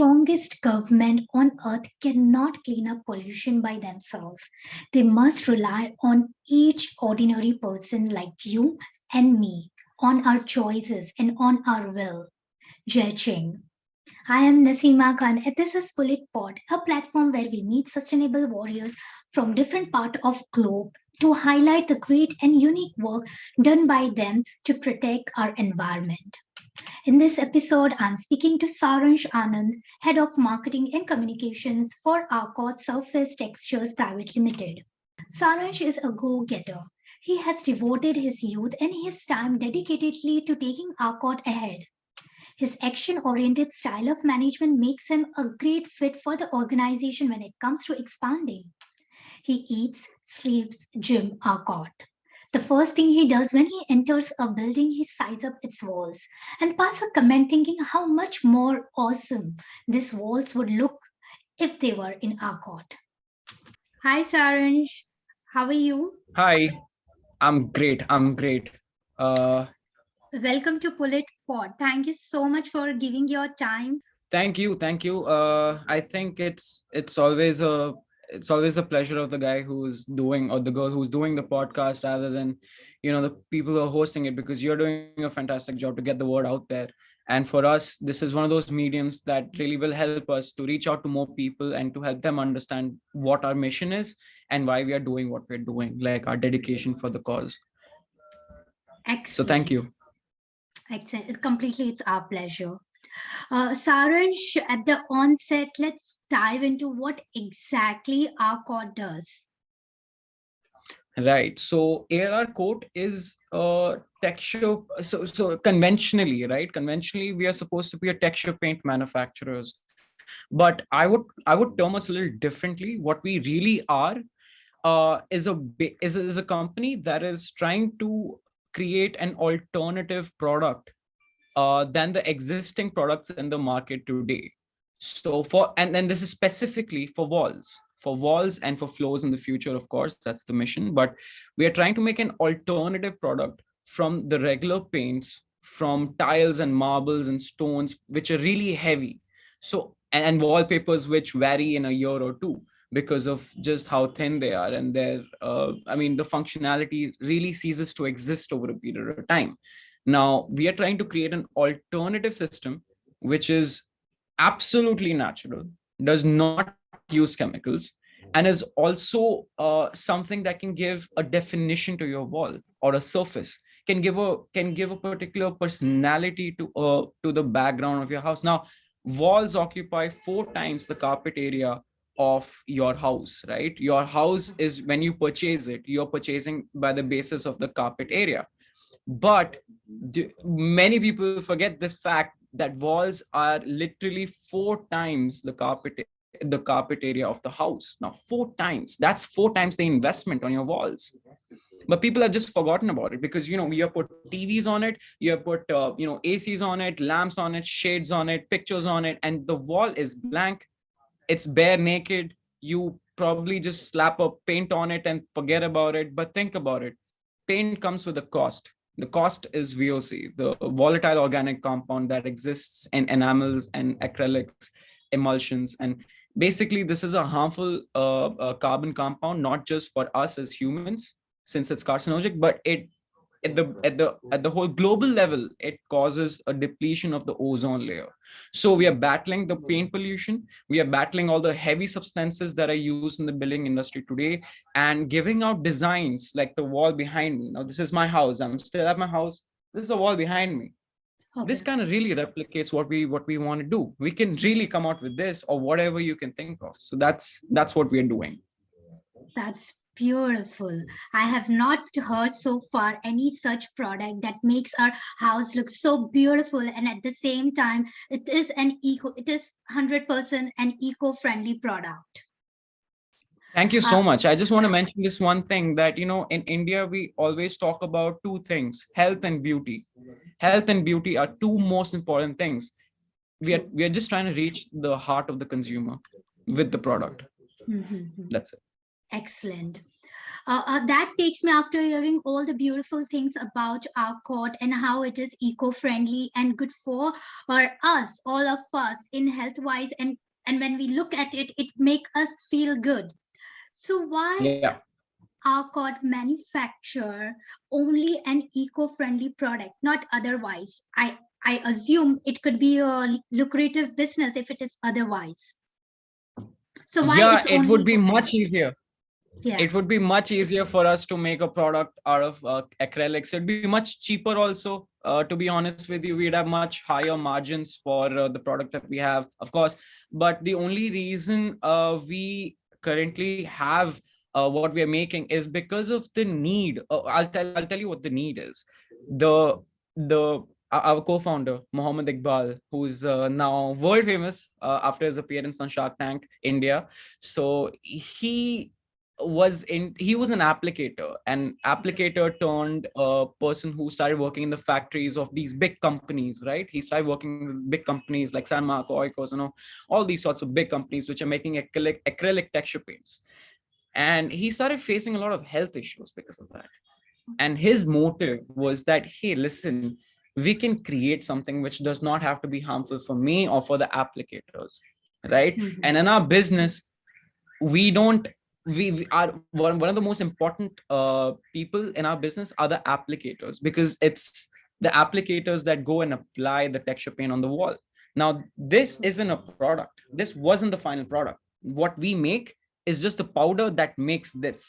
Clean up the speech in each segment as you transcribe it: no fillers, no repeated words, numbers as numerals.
strongest government on earth cannot clean up pollution by themselves. They must rely on each ordinary person like you and me, on our choices and on our will. Judging. I am Nasima Khan and this is POOLit Pod, a platform where we meet sustainable warriors from different parts of globe to highlight the great and unique work done by them to protect our environment. In this episode, I'm speaking to Saransh Anand, Head of Marketing and Communications for ARRCOAT Surface Textures Private Limited. Saransh is a go-getter. He has devoted his youth and his time dedicatedly to taking ARRCOAT ahead. His action oriented style of management makes him a great fit for the organization when it comes to expanding. He eats, sleeps, gym, ARRCOAT. The first thing he does when he enters a building, he sizes up its walls and passes a comment thinking how much more awesome these walls would look if they were in ARRCOAT. Hi, Saransh. How are you? Hi, I'm great. I'm great. Uh, Welcome to POOLit Pod. Thank you so much for giving your time. Thank you, thank you. I think it's always the pleasure of the guy who's doing or the girl who's doing the podcast rather than the people who are hosting it, because you're doing a fantastic job to get the word out there. And for us, this is one of those mediums that really will help us to reach out to more people and to help them understand what our mission is and why we are doing what we're doing, like our dedication for the cause. So thank Excellent. you. Excellent. Completely, it's our pleasure. Saransh, at the onset, let's dive into what exactly ARRCOAT does. Right. So ARR coat is a texture. So conventionally, right? Conventionally, we are supposed to be a texture paint manufacturers. But I would term us a little differently. What we really are is a company that is trying to create an alternative product than the existing products in the market today. So and then this is specifically for walls and for floors in the future. Of course, that's the mission. But we are trying to make an alternative product from the regular paints, from tiles and marbles and stones, which are really heavy. So and wallpapers which vary in a year or two because of just how thin they are, and the functionality really ceases to exist over a period of time. Now we are trying to create an alternative system which is absolutely natural, does not use chemicals, and is also something that can give a definition to your wall or a surface, can give a particular personality to the background of your house. Now, walls occupy 4 times the carpet area of your house, right? Your house is, when you purchase it, you're purchasing by the basis of the carpet area. But many people forget this fact that walls are literally 4 times the carpet area of the house. Now 4 times, that's 4 times the investment on your walls. But people have just forgotten about it because you have put TVs on it, you have put ACs on it, lamps on it, shades on it, pictures on it, and the wall is blank. It's bare naked. You probably just slap a paint on it and forget about it. But think about it, paint comes with a cost. The cost is VOC, the volatile organic compound that exists in enamels and acrylics, emulsions. And basically, this is a harmful carbon compound, not just for us as humans, since it's carcinogenic, but it at the whole global level, it causes a depletion of the ozone layer. So we are battling the paint pollution, we are battling all the heavy substances that are used in the building industry today, and giving out designs like the wall behind me. Now this is my house, I'm still at my house, this is a wall behind me. This Okay, kind of really replicates what we want to do. We can really come out with this or whatever you can think of. So that's what we're doing. that's beautiful. I have not heard so far any such product that makes our house look so beautiful, and at the same time, it is 100% an eco-friendly product. Thank you Uh, so much. I just want to mention this one thing that, in India, we always talk about two things: health and beauty. Health and beauty are two most important things. We are just trying to reach the heart of the consumer with the product. mhm. That's it. Excellent. That takes me after hearing all the beautiful things about our court and how it is eco-friendly and good for us, all of us, in health-wise, and when we look at it, it make us feel good. So why Yeah. ARRCOAT manufacture only an eco-friendly product, not otherwise? I assume it could be a lucrative business if it is otherwise. So why Yeah, it's it only would be eco-friendly? much easier. Yeah. It would be much easier for us to make a product out of acrylics. It'd be much cheaper also. To be honest with you, we'd have much higher margins for the product that we have, of course. But the only reason we currently have what we are making is because of the need. I'll tell you what the need is. The our co-founder Mohammed Iqbal, who's now world famous after his appearance on Shark Tank India. So he was an applicator turned a person who started working in the factories of these big companies, right? He started working with big companies like Sanmark, Oikos, all these sorts of big companies which are making acrylic texture paints. And he started facing a lot of health issues because of that. And his motive was that, hey, listen, we can create something which does not have to be harmful for me or for the applicators, right? Mhm. And in our business, we don't we are one of the most important people in our business are the applicators, because it's the applicators that go and apply the texture paint on the wall. Now this isn't a product, this wasn't the final product. What we make is just the powder that makes this,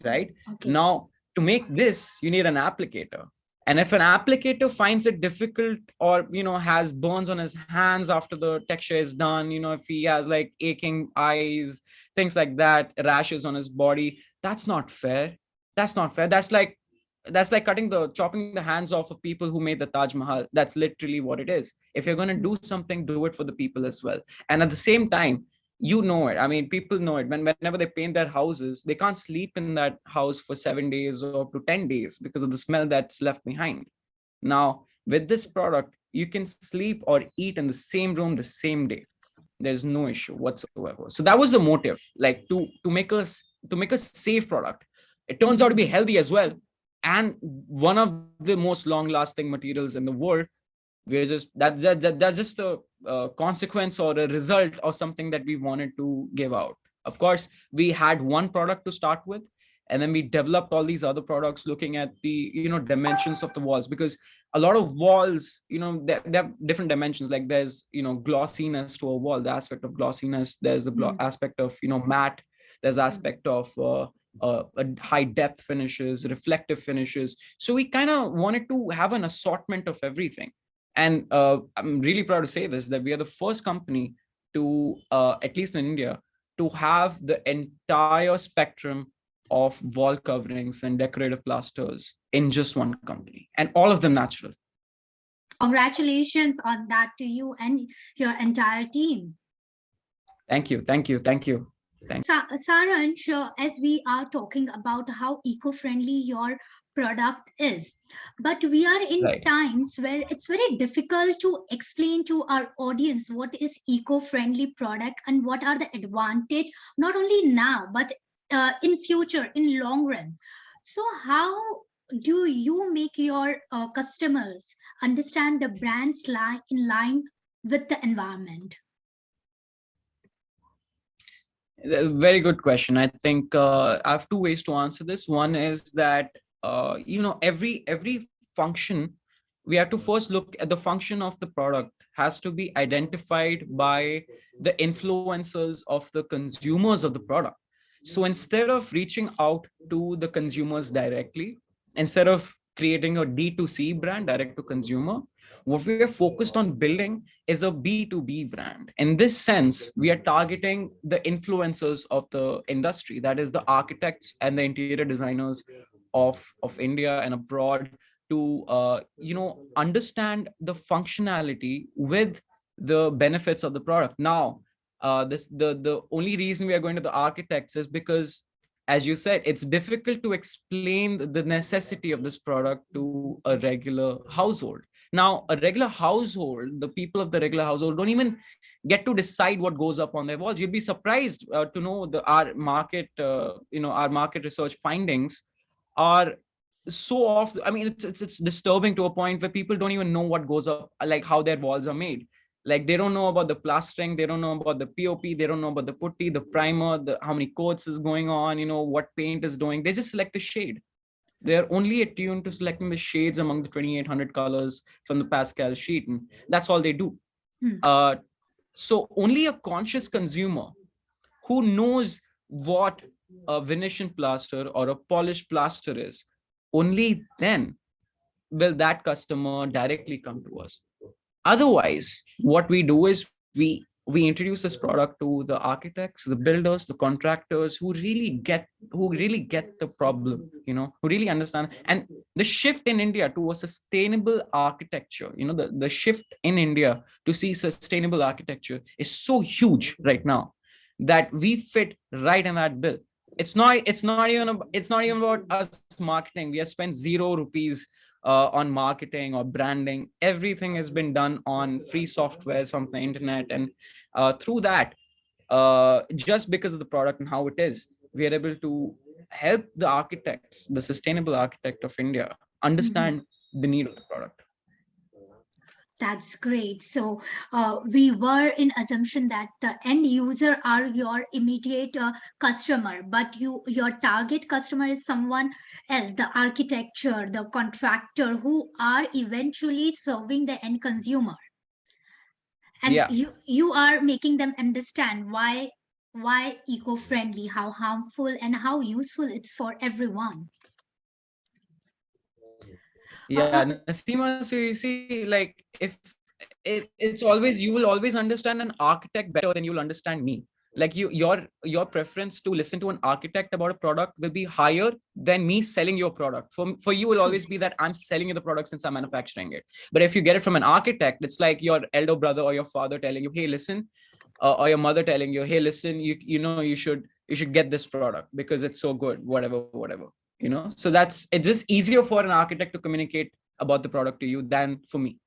right? Okay. Now to make this you need an applicator, and if an applicator finds it difficult, or has burns on his hands after the texture is done, if he has like aching eyes, things like that, rashes on his body, that's not fair. That's not fair. That's like chopping the hands off of people who made the Taj Mahal. That's literally what it is. If you're going to do something, do it for the people as well. And at the same time, it. I mean, people know it. Whenever they paint their houses, they can't sleep in that house for 7 days or up to 10 days because of the smell that's left behind. Now, with this product, you can sleep or eat in the same room the same day. There's no issue whatsoever. So that was the motive, like to make a safe product. It turns out to be healthy as well, and one of the most long-lasting materials in the world. We're just that's just a consequence or a result of something that we wanted to give out. Of course, we had one product to start with, and then we developed all these other products looking at the dimensions of the walls, because a lot of walls, they have different dimensions. Like there's glossiness to a wall, the aspect of glossiness. There's the aspect of matte. There's aspect of high depth finishes, reflective finishes. So we kind of wanted to have an assortment of everything. And I'm really proud to say this, that we are the first company to, at least in India, to have the entire spectrum of wall coverings and decorative plasters in just one company, and all of them natural. Congratulations on that to you and your entire team. Thank you, thank you, thank you. Saransh, as we are talking about how eco-friendly your product is, but we are in Right. times where it's very difficult to explain to our audience what is eco-friendly product and what are the advantage, not only now but in future, in long run. So how do you make your customers understand the brand's line in line with the environment? Very good question. I think I have two ways to answer this. One is that every function, we have to first look at the function of the product has to be identified by the influencers of the consumers of the product. So instead of reaching out to the consumers directly, instead of creating a D2C brand, direct to consumer, what we are focused on building is a B2B brand. In this sense, we are targeting the influencers of the industry, that is the architects and the interior designers of India and abroad, to understand the functionality with the benefits of the product. Now, this the only reason we are going to the architects is because, as you said, it's difficult to explain the necessity of this product to a regular household, Now, a regular household, the people of the regular household don't even get to decide what goes up on their walls. You'd be surprised to know our market, our market research findings are so off. I mean, it's disturbing to a point where people don't even know what goes up, like how their walls are made. Like they don't know about the plastering, they don't know about the POP, they don't know about the putty, the primer, how many coats is going on, what paint is doing. They just select the shade. They're only attuned to selecting the shades among the 2800 colors from the Pascal sheet, and that's all they do. Hmm. So only a conscious consumer who knows what a Venetian plaster or a polished plaster is, only then will that customer directly come to us. Otherwise, what we do is we introduce this product to the architects, the builders, the contractors who really get the problem, who really understand. And the shift in India to a sustainable architecture, the shift in India to see sustainable architecture is so huge right now that we fit right in that bill. It's not even about us marketing. We have spent 0 rupees on marketing or branding. Everything has been done on free softwares from the internet, and through that, just because of the product and how it is, we are able to help the architects, the sustainable architect of India, Mhm. understand the need of the product. That's great. So we were in assumption that the end user are your immediate customer, but your target customer is someone else, the architecture, the contractor who are eventually serving the end consumer, and Yeah. you are making them understand why eco-friendly, how harmful, and how useful it's for everyone. Yeah, Uh, Nasima, so you see, like, if it's always, you will always understand an architect better than you'll understand me. Like your preference to listen to an architect about a product will be higher than me selling your product. For you will True. always be that I'm selling you the product since I'm manufacturing it. But if you get it from an architect, it's like your elder brother or your father telling you, hey, listen, or your mother telling you, hey, listen, you should get this product because it's so good, whatever. So it's just easier for an architect to communicate about the product to you than for me.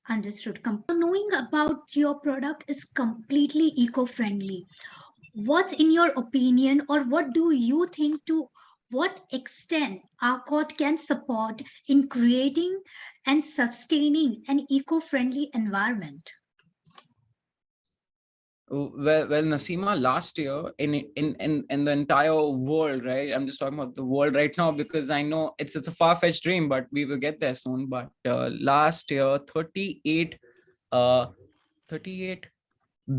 Understood. Knowing about your product is completely eco-friendly. What's in your opinion, or what do you think, to what extent ARRCOAT can support in creating and sustaining an eco-friendly environment? Well, Nasima, last year in the entire world, right? I'm just talking about the world right now because I know it's a far-fetched dream, but we will get there soon. But last year, 38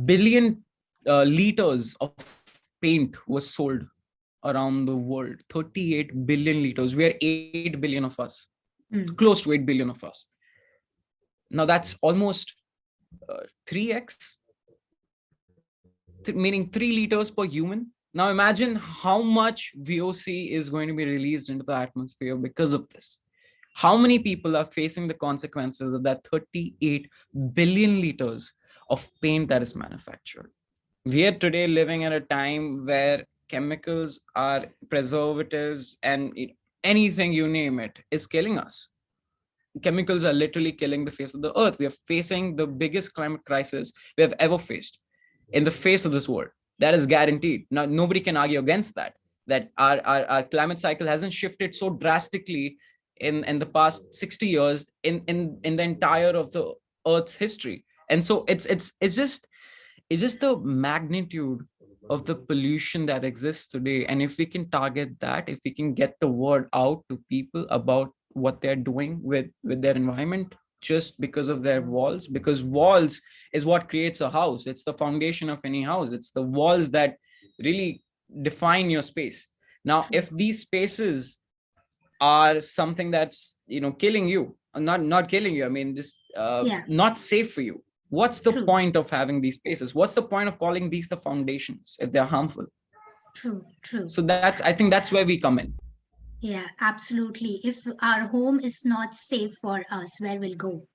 billion liters of paint was sold around the world. 38 billion liters. We are 8 billion of us, Mm. close to 8 billion of us. Now that's almost 3x, meaning 3 liters per human. Now imagine how much VOC is going to be released into the atmosphere because of this. How many people are facing the consequences of that 38 billion liters of paint that is manufactured? We are today living at a time where chemicals are preservatives and anything you name it is killing us. Chemicals are literally killing the face of the earth. We are facing the biggest climate crisis we have ever faced in the face of this world. That is guaranteed. Now, nobody can argue against that. That our climate cycle hasn't shifted so drastically in the past 60 years in the entire of the Earth's history. And so it's just the magnitude of the pollution that exists today. And if we can target that, if we can get the word out to people about what they're doing with their environment, just because of their walls, because walls is what creates a house. It's the foundation of any house. It's the walls that really define your space. Now True. if these spaces are something that's killing you, not killing you, I mean just Yeah. not safe for you, what's the True. point of having these spaces? What's the point of calling these the foundations if they're harmful? True. True. So that, I think that's where we come in. Yeah, absolutely. If our home is not safe for us, where we'll go?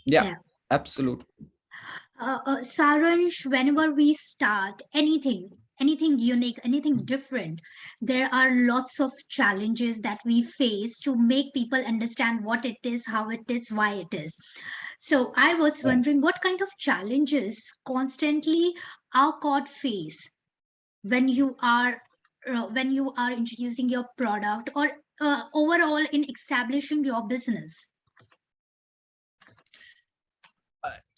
Yeah, Yeah. absolutely. Saransh, whenever we start anything, anything unique, anything different. There are lots of challenges that we face to make people understand what it is, how it is, why it is. So I was Yeah. wondering what kind of challenges constantly our court face when you are introducing your product, or overall in establishing your business.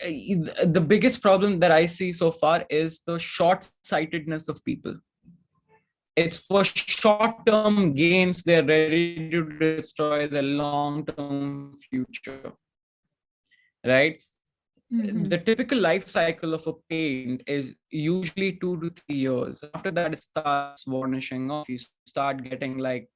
The biggest problem that I see so far is the short-sightedness of people. It's for short-term gains. They're ready to destroy the long-term future, right? The typical life Mm-hmm. cycle of a paint is usually 2 to 3 years. After that, it starts varnishing off. You start getting like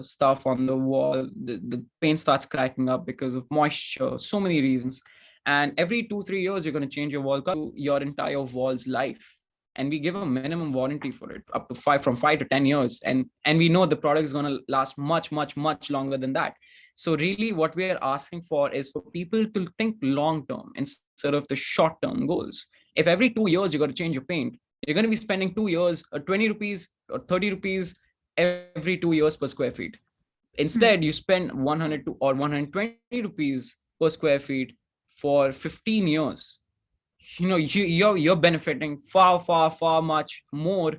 stuff on the wall. The paint starts cracking up because of moisture, so many reasons. And every 2 3 years, you're going to change your wall color your entire wall's life. And we give a minimum warranty for it up to from 5 to 10 years. And we know the product is going to last much longer than that. So really what we are asking for is for people to think long term instead of the short term goals. If every 2 years you got to change your paint, you're going to be spending 2 years 20 rupees or 30 rupees every 2 years per square feet. Instead you spend 100 to or 120 rupees per square feet for 15 years. You're benefiting far much more,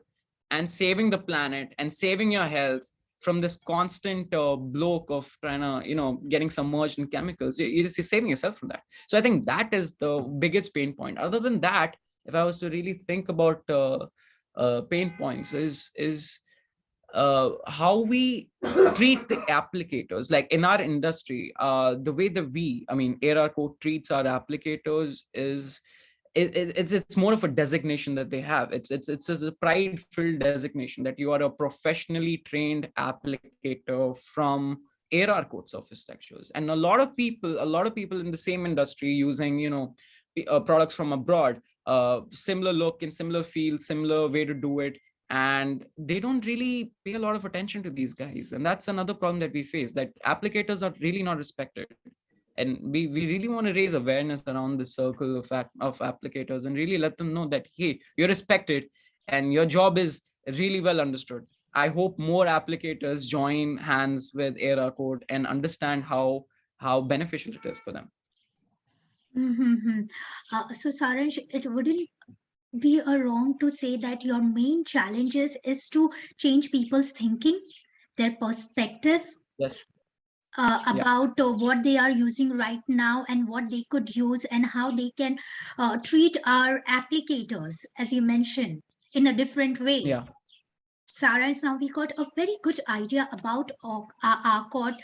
and saving the planet and saving your health from this constant bloke of trying to getting submerged in chemicals. You're saving yourself from that. So I think that is the biggest pain point. Other than that, if I was to really think about pain points, is how we treat the applicators. Like in our industry, the way that ARRCOAT treats our applicators is it's more of a designation that they have. It's a pride filled designation that you are a professionally trained applicator from ARRCOAT surface textures. And a lot of people in the same industry using products from abroad, similar look and similar feel, similar way to do it, and they don't really pay a lot of attention to these guys. And that's another problem that we face, that applicators are really not respected. And we really want to raise awareness around the circle of applicators and really let them know that, hey, you're respected and your job is really well understood. I hope more applicators join hands with ARRCOAT and understand how beneficial it is for them. Mm-hmm. So Saransh, it wouldn't be a wrong to say that your main challenges is to change people's thinking, their perspective Yes. Yeah. about what they are using right now and what they could use and how they can treat our applicators, as you mentioned, in a different way. Yeah. Saransh, now we got a very good idea about ARRCOAT,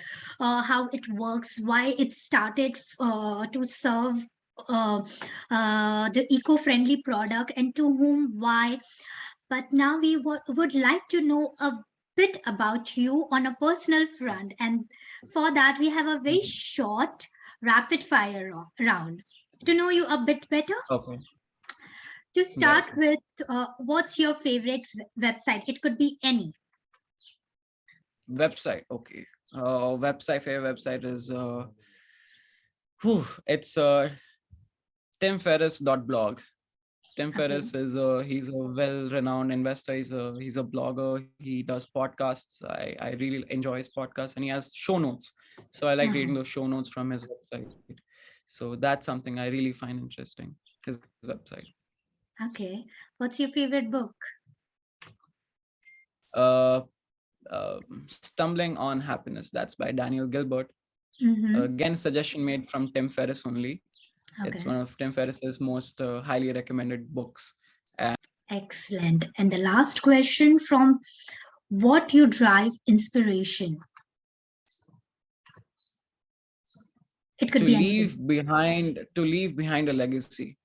how it works, why it started to serve uh, the eco-friendly product, and to whom, why. But now we would like to know a bit about you on a personal front. And for that, we have a very Mhm. short rapid fire round. To know you a bit better, Okay. to Yeah. start with, what's your favorite website? It could be any. Website. Okay. Favorite website is it's timferris.blog. Tim Okay. Ferriss he's a well-renowned investor. He's a blogger. He does podcasts. I really enjoy his podcast, and he has show notes. So I like reading Mhm. those show notes from his website. So that's something I really find interesting. His website. Okay. What's your favorite book? Uh, Stumbling on Happiness. That's by Daniel Gilbert. Mm-hmm. Again, suggestion made from Tim Ferriss only. It's Okay. one of Tim Ferriss's most highly recommended books. Excellent. And the last question from what you drive inspiration. It could be anything. To leave behind a legacy.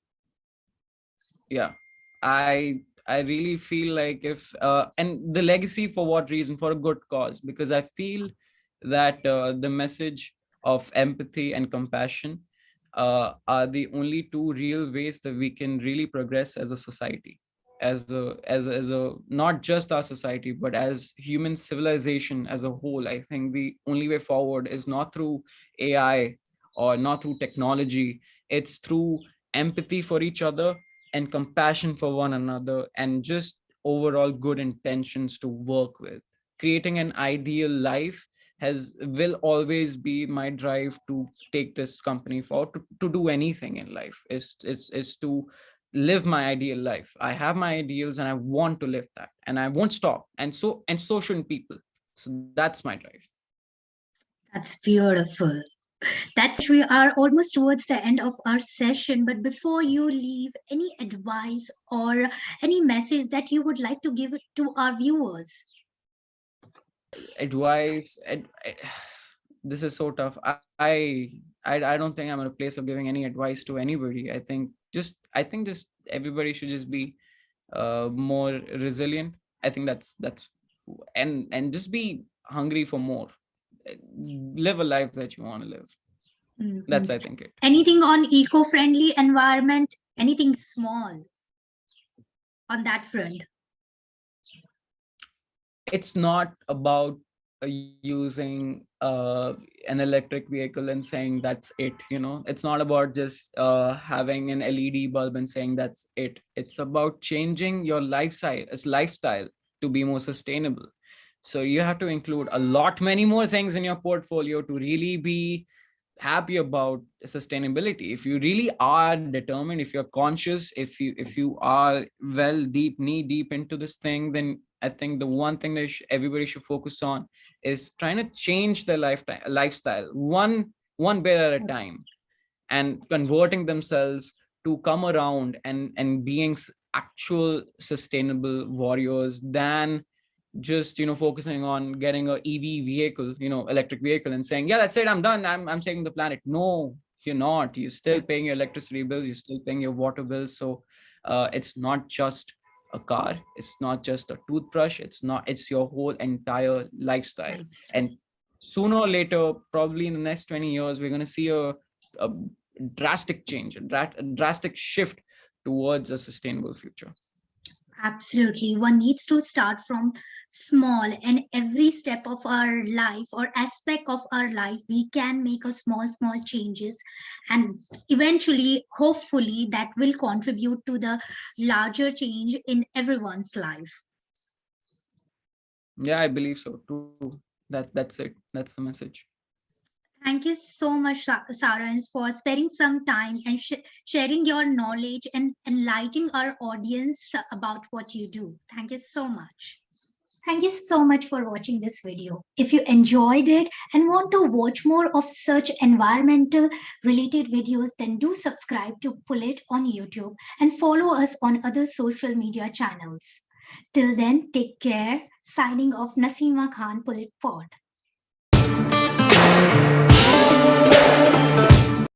Yeah, I really feel like if and the legacy, for what reason? For a good cause, because I feel that the message of empathy and compassion are the only two real ways that we can really progress as a society, as a not just our society but as human civilization as a whole. I think the only way forward is not through AI or not through technology. It's through empathy for each other and compassion for one another, and just overall good intentions to work with. Creating an ideal life will always be my drive to take this company forward, to do anything in life is to live my ideal life. I have my ideals and I want to live that, and I won't stop. And so shouldn't people. So that's my drive. That's beautiful. That's we are almost towards the end of our session. But before you leave, any advice or any message that you would like to give to our viewers? Advice, this is so tough. I don't think I'm in a place of giving any advice to anybody. I think just everybody should just be more resilient. I think that's and just be hungry for more. Live a life that you want to live. Mhm. That's, I think, it. Anything on eco-friendly environment? Anything small on that front? It's not about using an electric vehicle and saying that's it. It's not about just having an LED bulb and saying that's it. It's about changing your lifestyle to be more sustainable. So you have to include a lot many more things in your portfolio to really be happy about sustainability. If you really are determined, if you're conscious, if you are well knee deep into this thing, then I think the one thing that everybody should focus on is trying to change their lifestyle one bit at a time, and converting themselves to come around and being actual sustainable warriors, than just focusing on getting a EV vehicle, electric vehicle, and saying, yeah, that's it, I'm done, I'm saving the planet. No, you're not. You're still paying your electricity bills, you're still paying your water bills. So it's not just a car, it's not just a toothbrush, it's your whole entire lifestyle. And sooner or later, probably in the next 20 years, we're going to see a drastic change, a drastic shift towards a sustainable future. Absolutely. One needs to start from small, and every step of our life or aspect of our life, we can make a small changes, and eventually, hopefully, that will contribute to the larger change in everyone's life. Yeah, I believe so too. That's it. That's the message. Thank you so much, Saransh, for sparing some time and sharing your knowledge and enlightening our audience about what you do. Thank you so much. Thank you so much for watching this video. If you enjoyed it and want to watch more of such environmental related videos, then do subscribe to POOLit on YouTube and follow us on other social media channels. Till then, take care. Signing off, Nasima Khan, POOLit Pod.